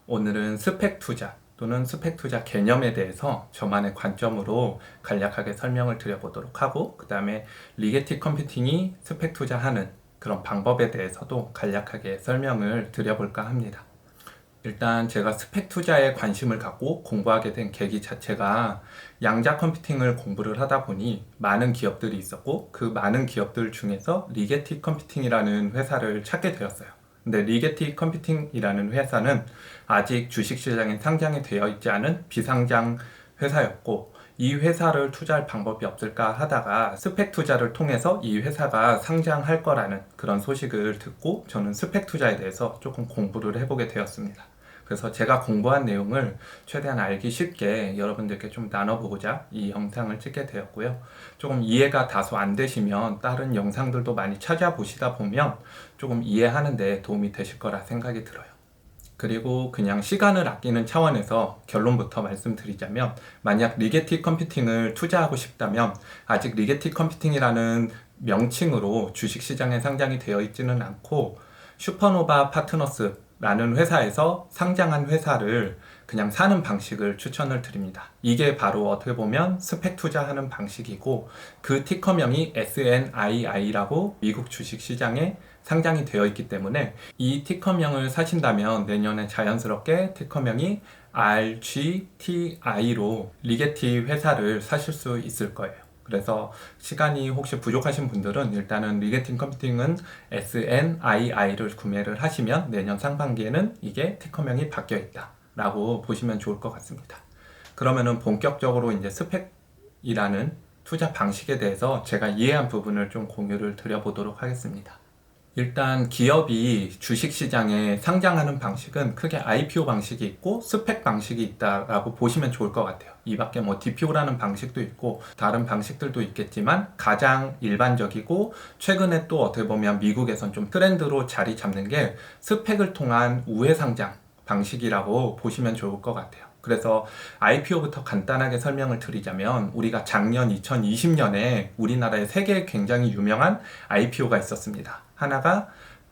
오늘은 스펙 투자 또는 스펙 투자 개념에 대해서 저만의 관점으로 간략하게 설명을 드려보도록 하고, 그 다음에 리게티 컴퓨팅이 스펙 투자하는 그런 방법에 대해서도 간략하게 설명을 드려볼까 합니다. 일단 제가 스펙 투자에 관심을 갖고 공부하게 된 계기 자체가 양자 컴퓨팅을 공부를 하다 보니 많은 기업들이 있었고, 그 많은 기업들 중에서 리게티 컴퓨팅이라는 회사를 찾게 되었어요. 근데 리게티 컴퓨팅이라는 회사는 아직 주식시장에 상장이 되어 있지 않은 비상장 회사였고, 이 회사를 투자할 방법이 없을까 하다가 스펙 투자를 통해서 이 회사가 상장할 거라는 그런 소식을 듣고 저는 스펙 투자에 대해서 조금 공부를 해보게 되었습니다. 그래서 제가 공부한 내용을 최대한 알기 쉽게 여러분들께 좀 나눠보고자 이 영상을 찍게 되었고요. 조금 이해가 다소 안 되시면 다른 영상들도 많이 찾아보시다 보면 조금 이해하는 데 도움이 되실 거라 생각이 들어요. 그리고 그냥 시간을 아끼는 차원에서 결론부터 말씀드리자면, 만약 리게티 컴퓨팅을 투자하고 싶다면 아직 리게티 컴퓨팅이라는 명칭으로 주식시장에 상장이 되어 있지는 않고 슈퍼노바 파트너스라는 회사에서 상장한 회사를 그냥 사는 방식을 추천을 드립니다. 이게 바로 어떻게 보면 스펙 투자하는 방식이고, 그 티커명이 SNII라고 미국 주식시장에 상장이 되어 있기 때문에 이 티커명을 사신다면 내년에 자연스럽게 티커명이 RGTI로 리게티 회사를 사실 수 있을 거예요. 그래서 시간이 혹시 부족하신 분들은 일단은 리게팅 컴퓨팅은 SNII를 구매를 하시면 내년 상반기에는 이게 티커명이 바뀌어 있다 라고 보시면 좋을 것 같습니다. 그러면은 본격적으로 이제 스펙이라는 투자 방식에 대해서 제가 이해한 부분을 좀 공유를 드려보도록 하겠습니다. 일단 기업이 주식시장에 상장하는 방식은 크게 IPO 방식이 있고 스펙 방식이 있다라고 보시면 좋을 것 같아요. 이 밖에 뭐 DPO라는 방식도 있고 다른 방식들도 있겠지만, 가장 일반적이고 최근에 또 어떻게 보면 미국에선 좀 트렌드로 자리 잡는 게 스펙을 통한 우회 상장 방식이라고 보시면 좋을 것 같아요. 그래서 IPO부터 간단하게 설명을 드리자면, 우리가 작년 2020년에 우리나라에 세 개 굉장히 유명한 IPO가 있었습니다. 하나가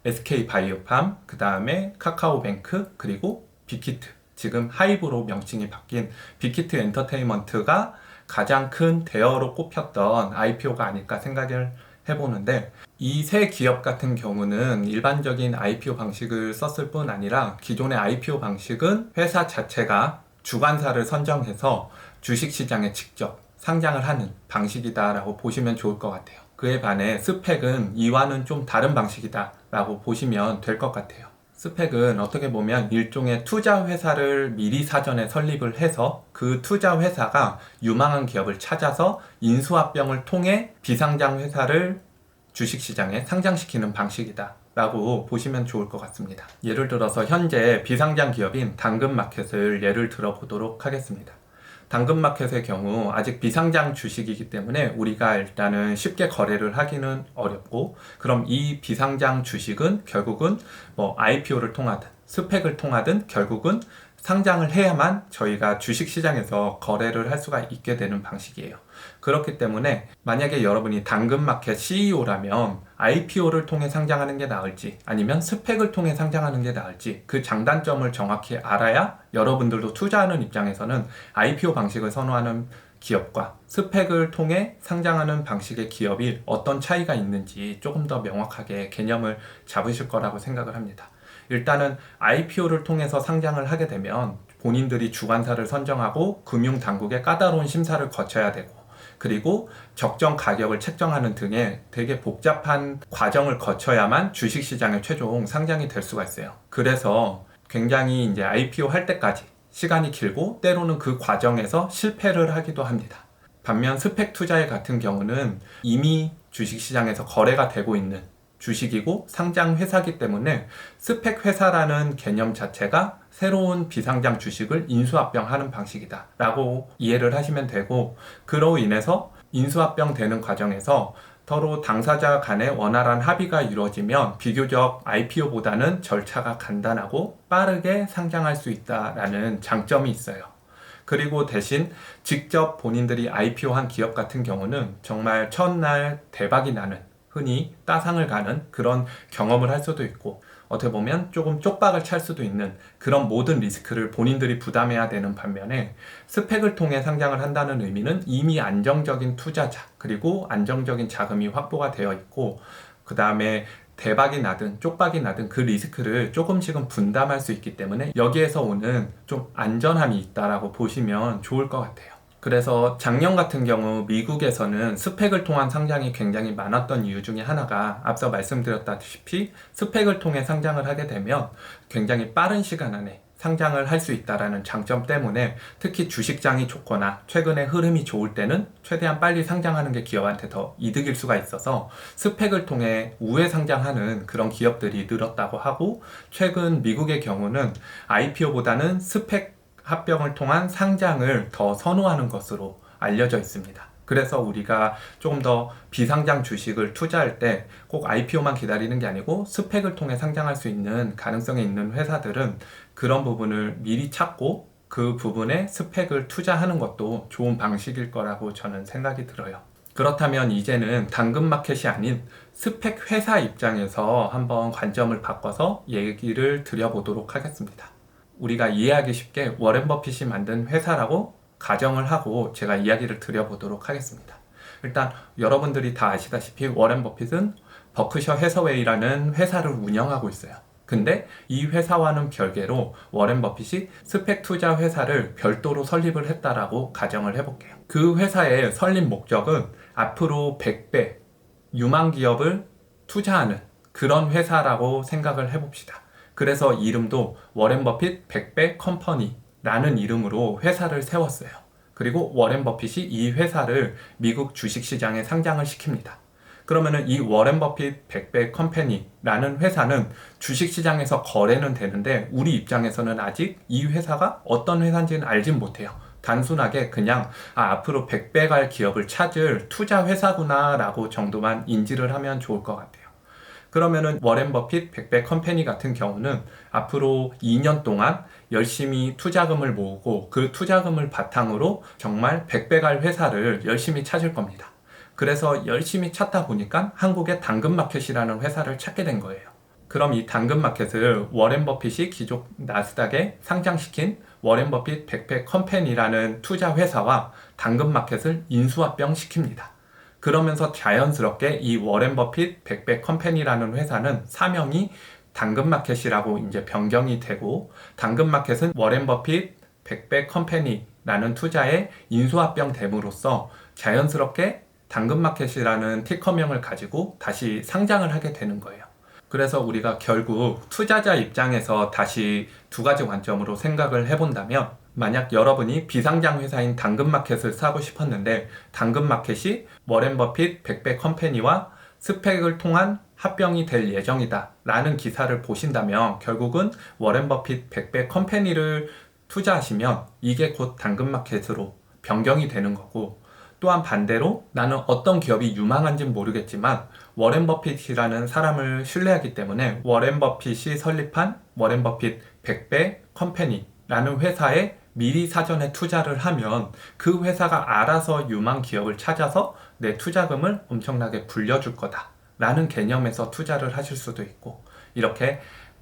SK바이오팜, 그 다음에 카카오뱅크, 그리고 빅히트, 지금 하이브로 명칭이 바뀐 빅히트 엔터테인먼트가 가장 큰 대어로 꼽혔던 IPO가 아닐까 생각을 해보는데, 이 세 기업 같은 경우는 일반적인 IPO 방식을 썼을 뿐 아니라 기존의 IPO 방식은 회사 자체가 주관사를 선정해서 주식시장에 직접 상장을 하는 방식이다라고 보시면 좋을 것 같아요. 그에 반해 스펙은 이와는 좀 다른 방식이다 라고 보시면 될 것 같아요. 스펙은 어떻게 보면 일종의 투자 회사를 미리 사전에 설립을 해서 그 투자 회사가 유망한 기업을 찾아서 인수합병을 통해 비상장 회사를 주식시장에 상장시키는 방식이다 라고 보시면 좋을 것 같습니다. 예를 들어서 현재 비상장 기업인 당근마켓을 예를 들어 보도록 하겠습니다. 당근마켓의 경우 아직 비상장 주식이기 때문에 우리가 일단은 쉽게 거래를 하기는 어렵고, 그럼 이 비상장 주식은 결국은 뭐 IPO를 통하든 스펙을 통하든 결국은 상장을 해야만 저희가 주식시장에서 거래를 할 수가 있게 되는 방식이에요. 그렇기 때문에 만약에 여러분이 당근마켓 CEO라면 IPO를 통해 상장하는 게 나을지 아니면 스펙을 통해 상장하는 게 나을지, 그 장단점을 정확히 알아야 여러분들도 투자하는 입장에서는 IPO 방식을 선호하는 기업과 스펙을 통해 상장하는 방식의 기업이 어떤 차이가 있는지 조금 더 명확하게 개념을 잡으실 거라고 생각을 합니다. 일단은 IPO를 통해서 상장을 하게 되면 본인들이 주관사를 선정하고 금융당국의 까다로운 심사를 거쳐야 되고, 그리고 적정 가격을 책정하는 등의 되게 복잡한 과정을 거쳐야만 주식시장에 최종 상장이 될 수가 있어요. 그래서 굉장히 이제 IPO 할 때까지 시간이 길고 때로는 그 과정에서 실패를 하기도 합니다. 반면 스펙 투자의 같은 경우는 이미 주식시장에서 거래가 되고 있는 주식이고 상장 회사이기 때문에 스펙 회사라는 개념 자체가 새로운 비상장 주식을 인수합병하는 방식이다 라고 이해를 하시면 되고, 그로 인해서 인수합병 되는 과정에서 서로 당사자 간의 원활한 합의가 이루어지면 비교적 IPO보다는 절차가 간단하고 빠르게 상장할 수 있다라는 장점이 있어요. 그리고 대신 직접 본인들이 IPO 한 기업 같은 경우는 정말 첫날 대박이 나는, 흔히 따상을 가는 그런 경험을 할 수도 있고, 어떻게 보면 조금 쪽박을 찰 수도 있는 그런 모든 리스크를 본인들이 부담해야 되는 반면에 스펙을 통해 상장을 한다는 의미는 이미 안정적인 투자자 그리고 안정적인 자금이 확보가 되어 있고 그 다음에 대박이 나든 쪽박이 나든 그 리스크를 조금씩은 분담할 수 있기 때문에 여기에서 오는 좀 안전함이 있다라고 보시면 좋을 것 같아요. 그래서 작년 같은 경우 미국에서는 스펙을 통한 상장이 굉장히 많았던 이유 중에 하나가 앞서 말씀드렸다시피 스펙을 통해 상장을 하게 되면 굉장히 빠른 시간 안에 상장을 할 수 있다는 장점 때문에 특히 주식장이 좋거나 최근에 흐름이 좋을 때는 최대한 빨리 상장하는 게 기업한테 더 이득일 수가 있어서 스펙을 통해 우회 상장하는 그런 기업들이 늘었다고 하고 최근 미국의 경우는 IPO보다는 스펙 합병을 통한 상장을 더 선호하는 것으로 알려져 있습니다. 그래서 우리가 조금 더 비상장 주식을 투자할 때 꼭 IPO만 기다리는 게 아니고 스펙을 통해 상장할 수 있는 가능성이 있는 회사들은 그런 부분을 미리 찾고 그 부분에 스펙을 투자하는 것도 좋은 방식일 거라고 저는 생각이 들어요. 그렇다면 이제는 당근마켓이 아닌 스펙 회사 입장에서 한번 관점을 바꿔서 얘기를 드려보도록 하겠습니다. 우리가 이해하기 쉽게 워렌 버핏이 만든 회사라고 가정을 하고 제가 이야기를 드려보도록 하겠습니다. 일단 여러분들이 다 아시다시피 워렌 버핏은 버크셔 해서웨이라는 회사를 운영하고 있어요. 근데 이 회사와는 별개로 워렌 버핏이 스펙 투자 회사를 별도로 설립을 했다라고 가정을 해볼게요. 그 회사의 설립 목적은 앞으로 100배 유망 기업을 투자하는 그런 회사라고 생각을 해봅시다. 그래서 이름도 워렌 버핏 100배 컴퍼니라는 이름으로 회사를 세웠어요. 그리고 워렌 버핏이 이 회사를 미국 주식시장에 상장을 시킵니다. 그러면은 이 워렌 버핏 100배 컴퍼니라는 회사는 주식시장에서 거래는 되는데 우리 입장에서는 아직 이 회사가 어떤 회사인지는 알진 못해요. 단순하게 그냥 앞으로 100배 갈 기업을 찾을 투자 회사구나 라고 정도만 인지를 하면 좋을 것 같아요. 그러면은 워렌 버핏 100배 컴퍼니 같은 경우는 앞으로 2년 동안 열심히 투자금을 모으고 그 투자금을 바탕으로 정말 100배 갈 회사를 열심히 찾을 겁니다. 그래서 열심히 찾다 보니까 한국의 당근마켓이라는 회사를 찾게 된 거예요. 그럼 이 당근마켓을 워렌 버핏이 기존 나스닥에 상장시킨 워렌 버핏 100배 컴퍼니라는 투자 회사와 당근마켓을 인수합병 시킵니다. 그러면서 자연스럽게 이 워렌 버핏 100배 컴퍼니라는 회사는 사명이 당근마켓이라고 이제 변경이 되고 당근마켓은 워렌 버핏 100배 컴퍼니라는 투자에 인수합병 됨으로써 자연스럽게 당근마켓이라는 티커명을 가지고 다시 상장을 하게 되는 거예요. 그래서 우리가 결국 투자자 입장에서 다시 두 가지 관점으로 생각을 해본다면 만약 여러분이 비상장 회사인 당근마켓을 사고 싶었는데 당근마켓이 워렌 버핏 100배 컴퍼니와 스펙을 통한 합병이 될 예정이다 라는 기사를 보신다면 결국은 워렌 버핏 100배 컴퍼니를 투자하시면 이게 곧 당근마켓으로 변경이 되는 거고 또한 반대로 나는 어떤 기업이 유망한지는 모르겠지만 워렌 버핏이라는 사람을 신뢰하기 때문에 워렌 버핏이 설립한 워렌 버핏 100배 컴퍼니라는 회사에 미리 사전에 투자를 하면 그 회사가 알아서 유망 기업을 찾아서 내 투자금을 엄청나게 불려줄 거다 라는 개념에서 투자를 하실 수도 있고 이렇게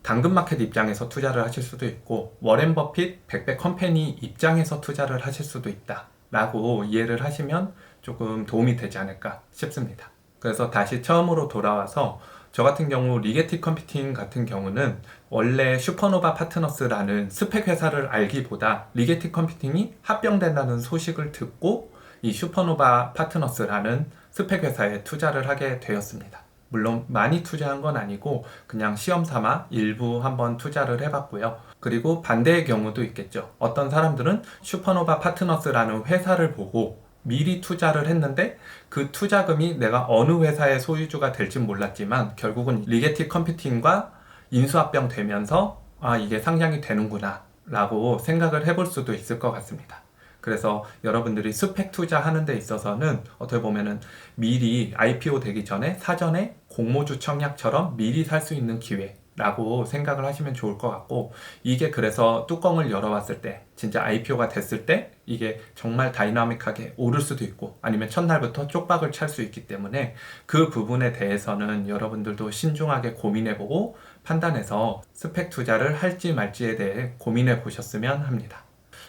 당근마켓 입장에서 투자를 하실 수도 있고 워렌 버핏 100배 컴퍼니 입장에서 투자를 하실 수도 있다 라고 이해를 하시면 조금 도움이 되지 않을까 싶습니다. 그래서 다시 처음으로 돌아와서 저 같은 경우 리게티 컴퓨팅 같은 경우는 원래 슈퍼노바 파트너스라는 스펙 회사를 알기보다 리게티 컴퓨팅이 합병된다는 소식을 듣고 이 슈퍼노바 파트너스라는 스펙 회사에 투자를 하게 되었습니다. 물론 많이 투자한 건 아니고 그냥 시험 삼아 일부 한번 투자를 해봤고요. 그리고 반대의 경우도 있겠죠. 어떤 사람들은 슈퍼노바 파트너스라는 회사를 보고 미리 투자를 했는데 그 투자금이 내가 어느 회사의 소유주가 될진 몰랐지만 결국은 리게티 컴퓨팅과 인수합병 되면서 이게 상장이 되는구나 라고 생각을 해볼 수도 있을 것 같습니다. 그래서 여러분들이 스펙 투자하는 데 있어서는 어떻게 보면은 미리 IPO 되기 전에 사전에 공모주 청약처럼 미리 살 수 있는 기회라고 생각을 하시면 좋을 것 같고 이게 그래서 뚜껑을 열어봤을 때 진짜 IPO가 됐을 때 이게 정말 다이나믹하게 오를 수도 있고 아니면 첫날부터 쪽박을 찰 수 있기 때문에 그 부분에 대해서는 여러분들도 신중하게 고민해보고 판단해서 스펙 투자를 할지 말지에 대해 고민해 보셨으면 합니다.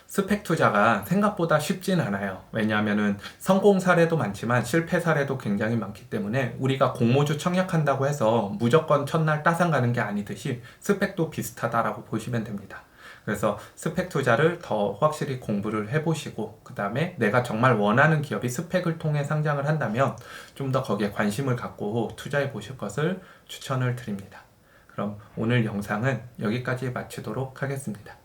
스펙 투자가 생각보다 쉽진 않아요. 왜냐하면 성공 사례도 많지만 실패 사례도 굉장히 많기 때문에 우리가 공모주 청약한다고 해서 무조건 첫날 따상 가는 게 아니듯이 스펙도 비슷하다라고 보시면 됩니다. 그래서 스펙 투자를 더 확실히 공부를 해보시고 그 다음에 내가 정말 원하는 기업이 스펙을 통해 상장을 한다면 좀 더 거기에 관심을 갖고 투자해 보실 것을 추천을 드립니다. 그럼 오늘 영상은 여기까지 마치도록 하겠습니다.